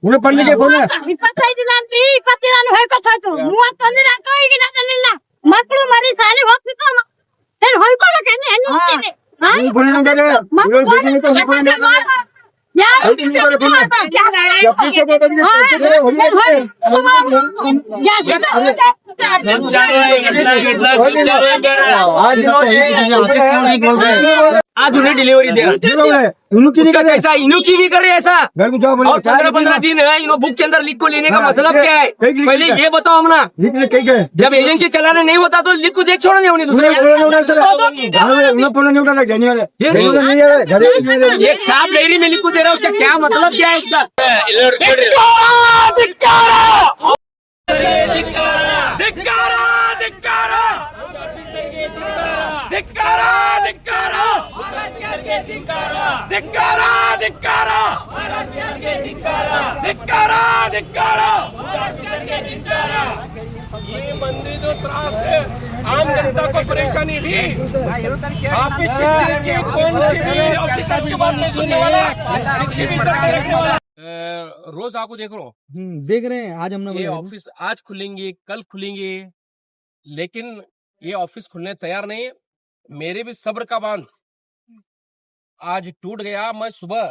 ಉನ್ನ ಪಂಡಿಗೆ phone 25 ನಾನು ಹೋಯ್ಕೊತಾಯ್ತು 31 ದಿನ ಈಗ ನನ್ನಲ್ಲ ಮಕ್ಕಳು ಮರಿ ಸಾಲಿ ಹೋಗ್ತಿತ್ತು ಹೇಳಿ ಹೋಯ್ಕೊಳಕ್ಕೆ ಹೆಣ್ಣು ಹೋಗ್ತೀನಿ ನೀ ಫೋನ್ ನೋಡದೆ ಇವರು ಬೇಕಿನ ಫೋನ್ आज उन्हें डिलीवरी दे कैसा इनू की भी कर रहे ऐसा और 15 दिन है इन्हों बुक के अंदर लिख को लेने का मतलब क्या है पहले ये बताओ हम ना जब एजेंसी चलाने नहीं होता तो लिख को देख छोड़ने होनी दूसरे एक साफ डायरी में लिख को दे रहा है उसका क्या मतलब क्या है इसका ये मंदी जो त्रास है आम जनता को परेशानी भी ऑफिस की कौन सी भी ऑफिसर की बात नहीं सुनने वाला इसकी भी सरकार रखने वाला रोज आपको देख रहा हूँ देख रहे हैं आज हमने ये ऑफिस आज खुलेंगे कल खुलेंगे लेकिन ये ऑफिस खुलने तैयार नहीं। मेरे भी सब्र का बांध आज टूट गया। मैं सुबह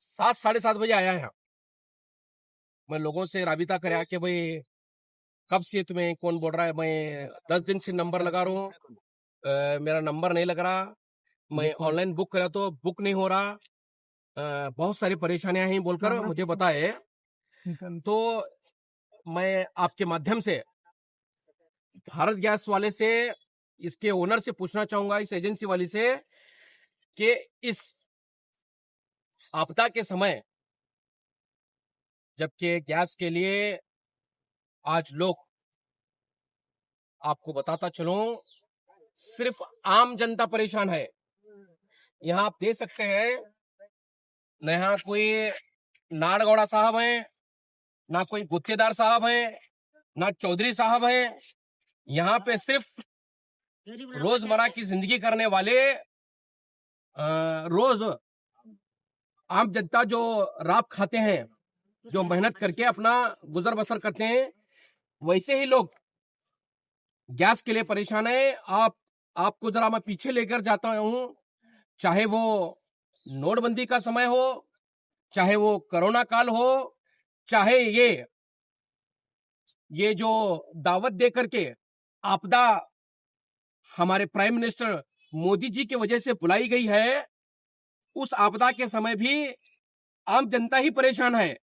7 साढ़े 7 बजे आया है। मैं लोगों से राबिता कराया कि भाई कब से तुम्हें कौन बोल रहा है। मैं 10 दिन से नंबर लगा रहा हूँ मेरा नंबर नहीं लग रहा। मैं ऑनलाइन बुक करा तो बुक नहीं हो रहा। बहुत सारी परेशानियां हैं बोलकर मुझे बताए। तो मैं आपके माध्यम से भारत गैस वाले से इसके ओनर से पूछना चाहूंगा इस एजेंसी वाली से कि इस आपदा के समय जबकि गैस के लिए आज लोग आपको बताता चलूं सिर्फ आम जनता परेशान है। यहाँ आप देख सकते हैं न यहाँ कोई नाड़गौड़ा साहब है ना कोई गुत्तेदार साहब है ना चौधरी साहब है। यहाँ पे सिर्फ रोजमर्रा की जिंदगी करने वाले रोज आम जनता जो रात खाते हैं जो मेहनत करके अपना गुजर बसर करते हैं वैसे ही लोग गैस के लिए परेशान है। आपको जरा मैं पीछे लेकर जाता हूं। चाहे वो नोटबंदी का समय हो चाहे वो कोरोना काल हो चाहे ये जो दावत दे करके आपदा हमारे प्राइम मिनिस्टर मोदी जी की वजह से बुलाई गई है उस आपदा के समय भी आम जनता ही परेशान है।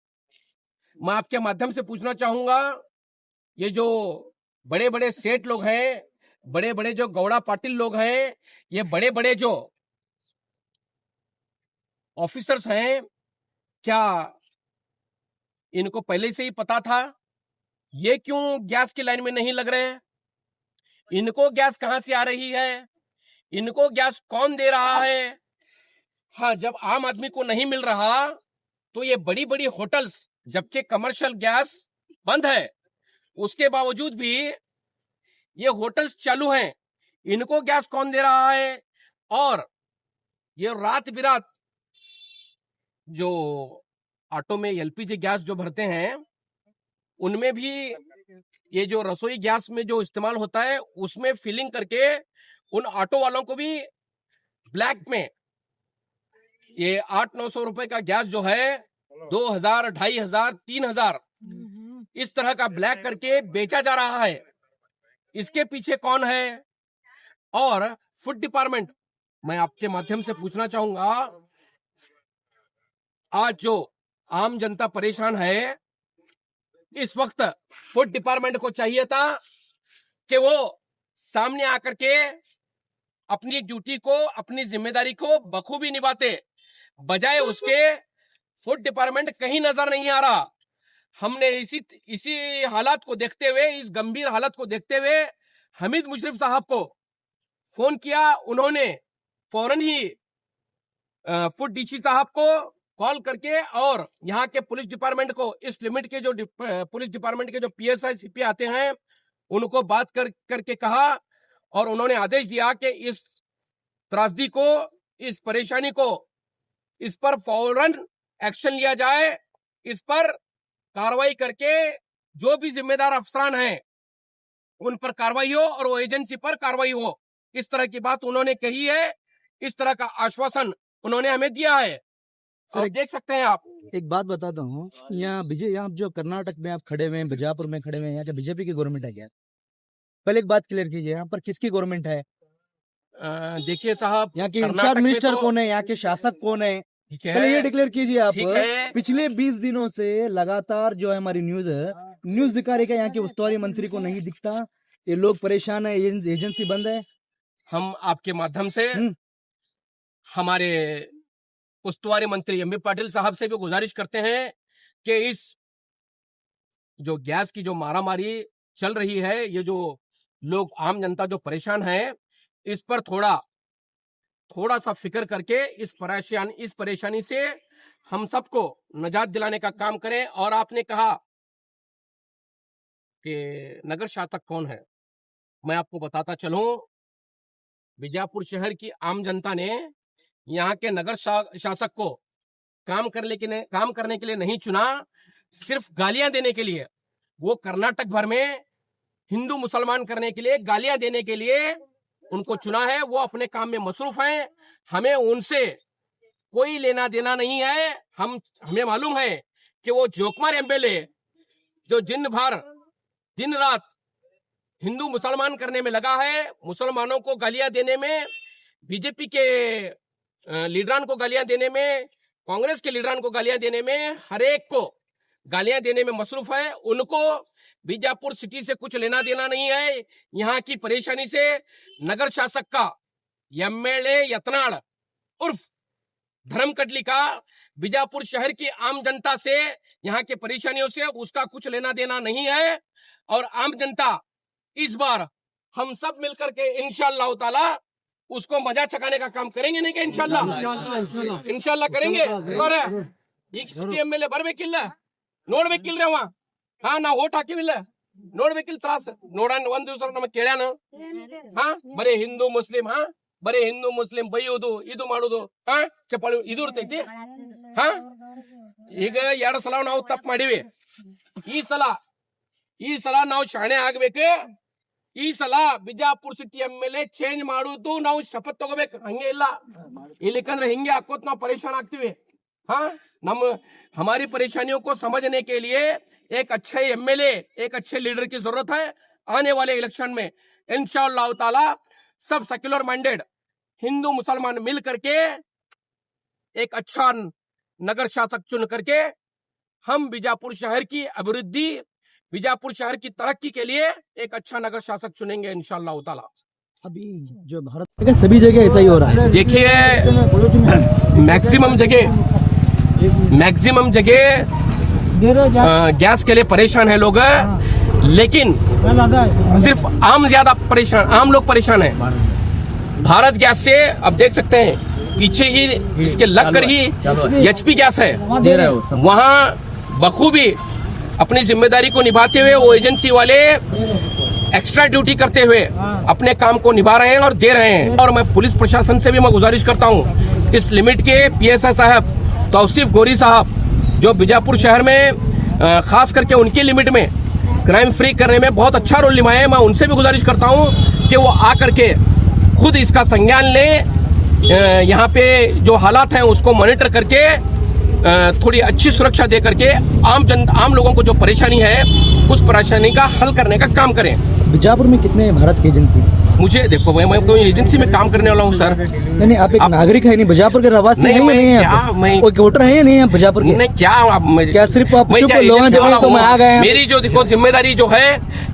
मैं आपके माध्यम से पूछना चाहूंगा ये जो बड़े बड़े सेठ लोग हैं बड़े बड़े जो गौड़ा पाटिल लोग हैं ये बड़े बड़े जो ऑफिसर्स हैं क्या इनको पहले से ही पता था ये क्यों गैस की लाइन में नहीं लग रहे? इनको गैस कहां से आ रही है? इनको गैस कौन दे रहा है? हाँ जब आम आदमी को नहीं मिल रहा तो ये बड़ी बड़ी होटल्स जबकि कमर्शियल गैस बंद है उसके बावजूद भी ये होटल्स चालू हैं इनको गैस कौन दे रहा है? और ये रात बिरात जो ऑटो में एलपीजी गैस जो भरते हैं उनमें भी ये जो रसोई गैस में जो इस्तेमाल होता है उसमें फिलिंग करके उन ऑटो वालों को भी ब्लैक में ये 800-900 रुपए का गैस जो है 2000, 2500, 3000 इस तरह का ब्लैक करके बेचा जा रहा है। इसके पीछे कौन है? और फूड डिपार्टमेंट मैं आपके माध्यम से पूछना चाहूंगा आज जो आम जनता परेशान है इस वक्त फूड डिपार्टमेंट को चाहिए था कि वो सामने आकर के अपनी ड्यूटी को अपनी जिम्मेदारी को बखूबी निभाते। बजाय उसके फूड डिपार्टमेंट कहीं नजर नहीं आ रहा। हमने इसी हालात को देखते हुए इस गंभीर हालत को देखते हुए हमीद मुशर्रफ साहब को फोन किया। उन्होंने फौरन ही फूड डीसी साहब को कॉल करके और यहाँ के पुलिस डिपार्टमेंट को इस लिमिट के जो पुलिस डिपार्टमेंट के जो पीएसआई सीपी आते हैं उनको बात करके कहा और उन्होंने आदेश दिया कि इस त्रासदी को इस परेशानी को इस पर फौरन एक्शन लिया जाए, इस पर कार्रवाई करके जो भी जिम्मेदार अफसरान हैं उन पर कार्रवाई हो और वो एजेंसी पर कार्रवाई हो। इस तरह की बात उन्होंने कही है, इस तरह का आश्वासन उन्होंने हमें दिया है। और देख सकते हैं आप। एक बात बताता हूँ, यहाँ जो कर्नाटक में आप खड़े हुए हैं, बीजापुर में खड़े हुए हैं, यहाँ जो बीजेपी की गवर्नमेंट है क्या? पहले एक बात क्लियर कीजिए, यहाँ पर किसकी गवर्नमेंट है? देखिए साहब, यहाँ के इंचार्ज मिनिस्टर कौन है, यहाँ के शासक कौन है? पहले ये डिक्लेयर कीजिए आप। पिछले 20 दिनों से लगातार जो है हमारी न्यूज दिखा रही है, यहाँ के उस्तुवारी मंत्री को नहीं दिखता, ये लोग परेशान है, एजेंसी बंद है। हम आपके माध्यम से हमारे उस्तुवारी मंत्री एमबी पाटिल साहब से भी गुजारिश करते हैं कि इस जो गैस की जो मारामारी चल रही है, ये जो लोग आम जनता जो परेशान है, इस पर थोड़ा सा फिक्र करके इस परेशानी से हम सबको निजात दिलाने का काम करें। और आपने कहा कि नगर शासक कौन है, मैं आपको बताता चलूं, बीजापुर शहर की आम जनता ने यहाँ के नगर शासक को काम करने के लिए नहीं चुना, सिर्फ गालियां देने के लिए। वो कर्नाटक भर में हिंदू मुसलमान करने के लिए, गालियां देने के लिए उनको चुना है। वो अपने काम में मसरूफ हैं, हमें उनसे कोई लेना देना नहीं है। हमें मालूम है कि वो जोकमार एमएलए जो दिन रात हिंदू मुसलमान करने में लगा है, मुसलमानों को गालियां देने में, बीजेपी के लीडरान को गालियां देने में, कांग्रेस के लीडरान को गालियां देने में, हर एक को गालियां देने में मसरूफ है। उनको बीजापुर सिटी से कुछ लेना देना नहीं है। यहाँ की परेशानी से नगर शासक का, एमएलए यतनाड़ उर्फ धर्मकटली का, बीजापुर शहर की आम जनता से, यहाँ के परेशानियों से उसका कुछ लेना देना नहीं है। और आम जनता इस बार हम सब मिलकर के इंशाअल्लाह ताला उसको मजा चकाने का काम करेंगे, नहीं क्या? इंशाअल्लाह करेंगे। और ಈ ಸಿಟಿ ಎಮ್ಎಲ್ಎ ಬರ್ಬೇಕಿಲ್ಲ, ನೋಡ್ಬೇಕಿಲ್ರಿ ಅವ. ನಾವು ಓಟ್ ಹಾಕಿವಿಲ್ಲ, ನೋಡ್ಬೇಕಿಲ್ಲ ತ್ರಾಸ. ನೋಡೋಣ ಒಂದ್ ದಿವಸ ನಮಗ್ ಕೇಳ್ಯಾನ, ಬರೀ ಹಿಂದೂ ಮುಸ್ಲಿಂ, ಬರೀ ಹಿಂದೂ ಮುಸ್ಲಿಂ ಬೈಯೋದು, ಇದು ಮಾಡೋದು, ಚಪ್ಪಾಳಿ ಇದು ಇರ್ತೈತಿ. ಈಗ 2 ಸಲ ನಾವು ತಪ್ಪು ಮಾಡಿವಿ. ಈ ಸಲ ನಾವು ಶಾಣೆ ಆಗ್ಬೇಕು. ಈ ಸಲ ಬಿಜಾಪುರ ಸಿಟಿ ಎಮ್ಎಲ್ಎ ಚೇಂಜ್ ಮಾಡುದು ನಾವು ಶಪಥ ತಗೋಬೇಕು. ಹಂಗೆ ಇಲ್ಲ, ಇಲ್ಲಿಕಂದ್ರೆ ಹಿಂಗೆ ಹಾಕೋತ್ ನಾವು ಪರೇಶಾನ್ ಆಗ್ತೀವಿ. हमारी परेशानियों को समझने के लिए एक अच्छे एमएलए, एक अच्छे लीडर की जरूरत है। आने वाले इलेक्शन में इंशाअल्लाह ताला सब सेक्युलर माइंडेड हिंदू मुसलमान मिल करके एक अच्छा नगर शासक चुन करके हम बीजापुर शहर की अभिवृद्धि, बीजापुर शहर की तरक्की के लिए एक अच्छा नगर शासक चुनेंगे इंशाअल्लाह ताला। अभी जो भारत के सभी जगह ऐसा ही हो रहा है। देखिए, मैक्सिमम जगह गैस के लिए परेशान है लोग, लेकिन सिर्फ आम लोग परेशान है। भारत गैस से अब देख सकते हैं पीछे ही इसके लगकर ही एचपी गैस है, वहां बखूबी अपनी जिम्मेदारी को निभाते हुए वो एजेंसी वाले एक्स्ट्रा ड्यूटी करते हुए अपने काम को निभा रहे हैं और दे रहे हैं। और मैं पुलिस प्रशासन से भी मैं गुजारिश करता हूं, इस लिमिट के पीएसआई साहब तौसीफ गोरी साहब जो बीजापुर शहर में खास करके उनकी लिमिट में क्राइम फ्री करने में बहुत अच्छा रोल निभाए हैं, मैं उनसे भी गुजारिश करता हूं कि वो आकर के खुद इसका संज्ञान लें, यहाँ पे जो हालात हैं उसको मॉनिटर करके थोड़ी अच्छी सुरक्षा दे करके आम लोगों को जो परेशानी है उस परेशानी का हल करने का काम करें। बीजापुर में कितने भारत की एजेंसी? मुझे देखो, मैं कोई एजेंसी में काम करने वाला हूँ सर। नहीं, आप एक नागरिक है, नहीं बीजापुर के रहवासी नहीं, मैं कोई वोटर है नहीं बीजापुर के? नहीं, क्या सिर्फ आप में आ गए? मेरी जो देखो जिम्मेदारी जो है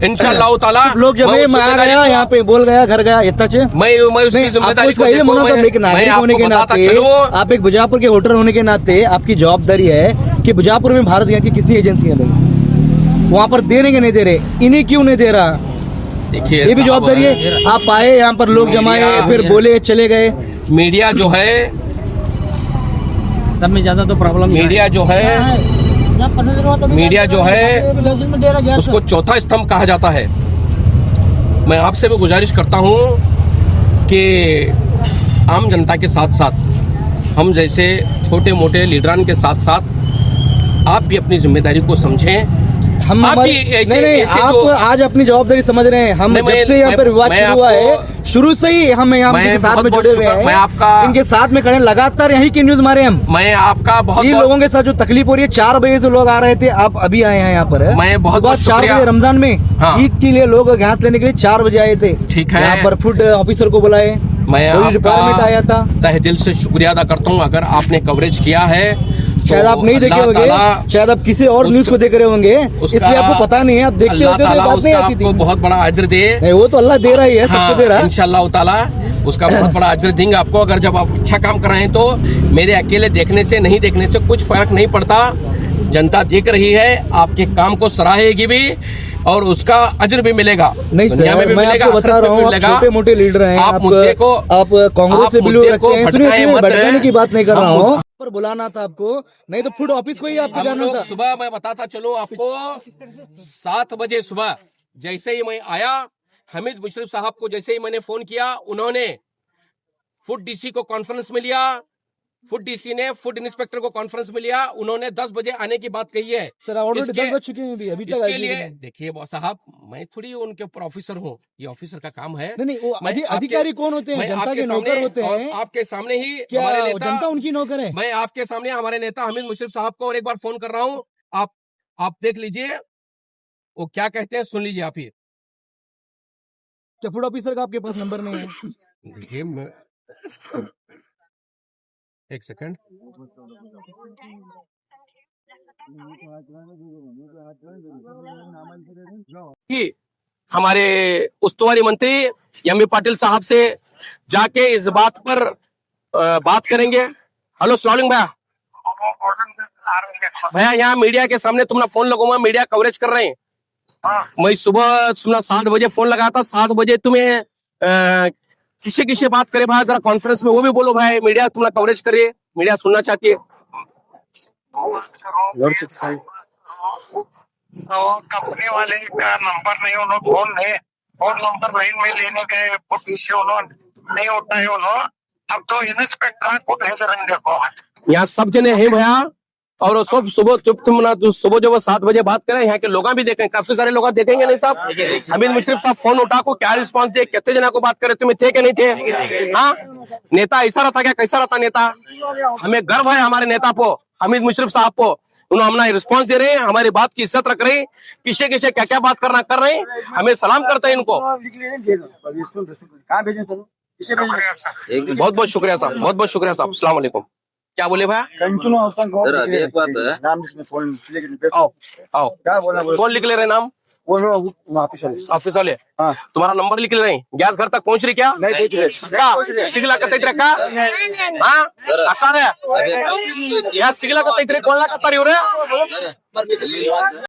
इंशाअल्लाह ताला, लोग जब मैं आ गया यहाँ पे बोल गया घर गया इतना मैं उसकी जिम्मेदारी को होने के नाते, आप एक बीजापुर के वोटर होने के नाते आपकी जवाबदारी है कि बीजापुर में भारत यहाँ की कितनी एजेंसी है भाई, वहाँ पर दे रहे कि नहीं दे रहे, इन्हें क्यों नहीं दे रहा? देखिए, ये भी जवाबदारी है। आप आए यहाँ पर, लोग जमाए, फिर बोले चले गए। मीडिया जो है, सब में ज्यादा तो प्रॉब्लम मीडिया जो है उसको चौथा स्तंभ कहा जाता है। मैं आपसे भी गुजारिश करता हूँ कि आम जनता के साथ साथ हम जैसे छोटे मोटे लीडरान के साथ साथ आप भी अपनी जिम्मेदारी को समझें। हम आप हमारे भी ऐसे- नहीं ऐसे आप जो- आज अपनी जवाबदारी समझ रहे हैं। हम जब से यहाँ पर विवाद शुरू हुआ है, शुरू से ही हम यहाँ मैं इनके साथ बहुत में बहुत जुड़े हुए शुक्र- मैं हैं, आपका- इनके साथ में खड़े, लगातार यही की न्यूज मारे हम। मैं आपका बहुत इन बहुत लोगों के साथ जो तकलीफ हो रही है, 4 बजे से लोग आ रहे थे, आप अभी आए हैं यहाँ पर। मैं बहुत सुबह बहुत 4 शुक्रिया। बजे रमजान में हाँ। ईद के लिए लोग घास लेने के लिए 4 बजे आए थे। ठीक है। यहाँ पर फूड ऑफिसर को बुलाए, मैं डिपार्टमेंट आया था। आपका तहे दिल से शुक्रिया अदा करता हूँ। अगर आपने कवरेज किया है शायद आप नहीं देखे होंगे, शायद आप किसी और न्यूज को देख रहे होंगे, इसलिए आपको पता नहीं है। आप देखते होते तो बात नहीं आती थी। आपको बहुत बड़ा अजर दे। नहीं, वो तो अल्लाह दे रहा ही है, सबको दे रहा है। इंशाअल्लाह ताला उसका बहुत बड़ा अजर देंगे आपको। अगर जब आप अच्छा काम कर रहे हैं तो मेरे अकेले देखने से नहीं देखने से कुछ फर्क नहीं पड़ता। जनता देख रही है, आपके काम को सराहेगी भी और उसका अजर भी मिलेगा। नहीं दुनिया में सर, भी मैं मिलेगा, आपको बता आखिरत रहा में हूँ, भी आप मिलेगा। छोटे मोटे लीडर हैं, आप मुद्दे को- आप कांग्रेस से बिलोंग मुद्दे रखते को हैं। भटकाएं मत। भटकाने की बात नहीं कर रहा हम हूँ, पर बुलाना था आपको, नहीं तो फूड ऑफिस को ही आपको हम जाना लोग था। सुबह मैं बताता चलो आपको 7 बजे सुबह जैसे ही मैं आया, हमीद मुशर्रफ साहब को जैसे ही मैंने फोन किया, उन्होंने फूड डीसी को कॉन्फ्रेंस में लिया। फूड डीसी ने फूड इंस्पेक्टर को कॉन्फ्रेंस में लिया। उन्होंने 10 बजे आने की बात कही है। सर ऑलरेडी इसके- 10 बज चुके हैं अभी तक इसके आए लिए नहीं। देखिए साहब, मैं थोड़ी उनके ऊपर ऑफिसर हूँ, ये ऑफिसर का काम है। नहीं, वो मैं आपके- अधिकारी कौन होते हैं? मैं जनता आपके के नौकर सामने- होते और हैं। आपके सामने ही क्या हमारे नेता, जनता उनकी नौकर है? मैं आपके सामने हमारे नेता हमीद मुशर्रफ साहब को और एक बार फोन कर रहा हूँ। आप देख लीजिए वो क्या कहते हैं, सुन लीजिए आप ही। क्या फूड ऑफिसर का आपके पास नंबर नहीं है? देखिए एक सेकंड। कि हमारे उस्तुवारी मंत्री एम पाटिल साहब से जाके इस बात पर बात करेंगे। हेलो स्लॉलिंग भैया, भैया यहाँ मीडिया के सामने तुमने फोन लगवा, मीडिया कवरेज कर रहे हैं। मैं सुबह 7 बजे फोन लगाया था। 7 बजे तुम्हें किसी किसी बात करे भाई, जरा कॉन्फ्रेंस में वो भी बोलो भाई, मीडिया तुम्हारा कवरेज करिए, मीडिया सुनना चाहती है। तो कंपनी वाले का नंबर नहीं, उन्होंने फोन नंबर लाइन में लेने गए, पीछे उन्होंने नहीं उठाए। उन्होंने अब तो इंस्पेक्टर को भेज रहे हैं। देखो यहाँ सब जने हैं भैया, और वो सब सुबह सुबह जो वो 7 बजे बात करें, यहाँ के लोग भी देखें, काफी सारे लोग देखेंगे नहीं साहब। हमीद मुशर्रफ साहब फोन उठा को क्या रिस्पांस दिए, कितने जना को बात करे, तुम्हें थे कि नहीं थे? हाँ, नेता ऐसा रहता क्या? कैसा रहता नेता? हमें गर्व है हमारे नेता को, हमीद मुशर्रफ साहब को। उन्होंने हमारा रिस्पांस दे रहे हैं, हमारी बात की इज्जत रख रहे हैं, किसे किसे क्या क्या बात करना कर रहे हैं, हमें सलाम करते हैं इनको। शुक्रिया सर। बहुत बहुत शुक्रिया साहब, बहुत बहुत शुक्रिया साहब। अस्सलाम वालेकुम। क्या बोले भैया? सर अभी एक बात है, आओ आओ, क्या बोला कौन लिख ले रहे नाम? ऑफिस वाले तुम्हारा नंबर लिख ले रहे हैं। गैस घर तक पहुंच रही क्या? सिगला का तैतरे का? हाँ, आता है अभी या सिगला का तैतरे कौन ला का तारी हो रहे?